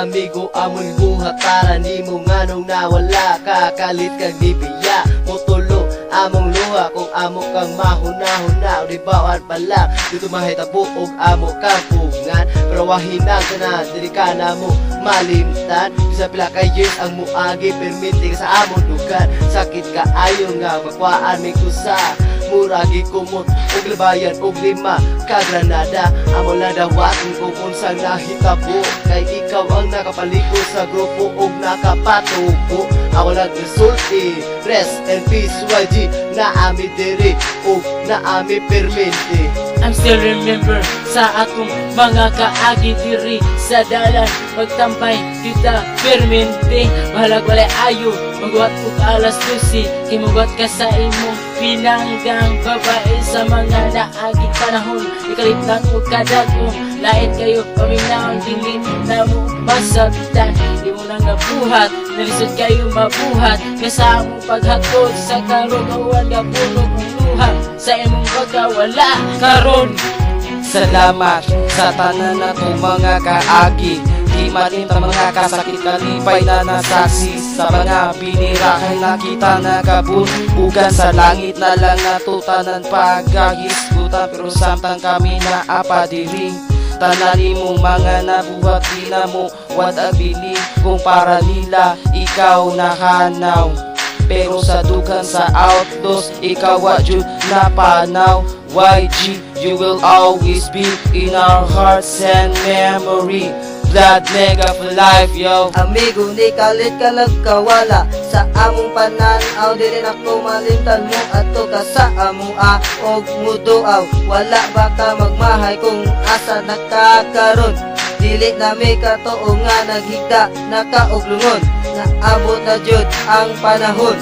amigo amon buhat para nimo nganong nawala ka kalit kag dipiya mo tulo among luha kung amo kang mahuna-huna di bawat pala dito mahitabo og amo kang pungan pero wahinang tanan dili ka na mo malimtan bisa pila ka years ang muagi permiti ka sa among lugar sakit ka ayo nga makwaan may kusa muragi kumot og labayan og lima ka granada amo lang dawaton kung unsang nahitabo kay ikaw ang nakapaliko sa grupo og nakapatubo ako lang resulti rest and peace YG na ami diri og na ami permente. I'm still remember sa akong mga kaagi diri sa dalan pagtampay kita permente bahalag walay ayo magbuhat og alas 12 kay magbuhat ka sa imong pinanggang babae sa mga naagi panahon ikaliptan o kadagong lait kayo paminahon dili na mo masabtan di mo nang nabuhat nalisod kayo mabuhat kasa mo paghatod sa karugawan gapunog ng luha sa imong pagkawala karon. Salamat sa tanan na to mga kaagi di malinta mga kasakit kalipay na nasaksi sa mga binirahan nakita nakabubugan sa langit na lang natutanan pagkahisgutan pero samtang kami na apadiring tanani mo mga nabuhat di na mo what abili kung para nila ikaw nahanaw pero sa dugan sa outdoors ikaw wajud napanaw YG you will always be in our hearts and memory blood nigga for life yo. Amigo ni kalit ka nagkawala sa among pananaw dili na ko malimtan mo ato ka sa amua og muduaw wala ba ka magmahay kung asa nakakaron dili na may katoo nga naghigda nakauglungon naabot na jud ang panahon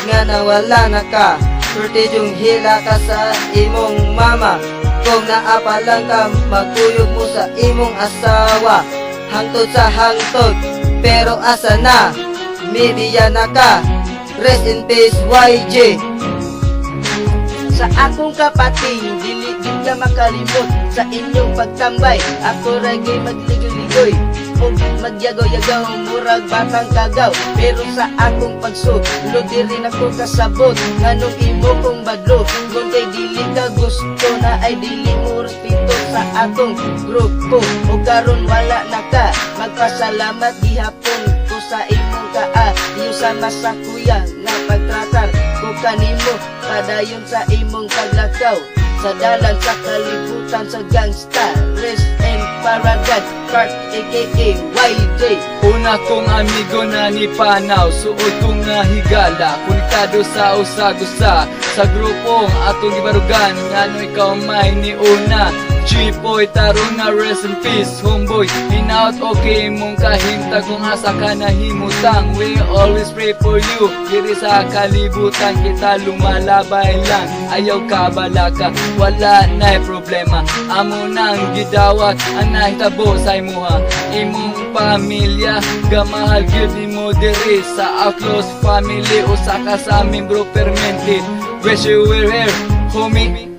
nga nawala na ka surti yung hila ka sa imong mama kung naapalang ka magkuyog mo sa imong asawa hangtod sa hangtod pero asa na media na ka rest in peace YG. Sa akong kapating dili ka makalimot sa inyong pagtambay ako ragay magligoy-ligoy o magyagaw-yagaw murag batang kagaw pero sa akong pagsulod diri na ko kasabot nganong imo kong badlo kung kay dili ka gusto na ay dili mo respeto sa akong grupo o karon wala na ka magpasalamat gihapon ko sa imong kaayo sa masakuya na pagtratar ko kanimo padayon sa imong paglakaw sa dalan sa kalibutan sa gangsta rest and paragon Park aka YJ. Una kong amigo na ni Panaw suod kong nahigala konektado sa usag-usa sa grupong atong gibarugan ngano ikaw may ni una G-boy tarong na rest in peace homeboy hinaut okay mong kahinta kung asa ka nahimutang we always pray for you diri sa kalibutan kita lumalabay lang ayaw ka balaka wala na problema amo nang gidawat ang nahitabo sa imuha imong pamilya gamahal gyud mo diri sa our close family usa ka sa membro permanent wish you were here homie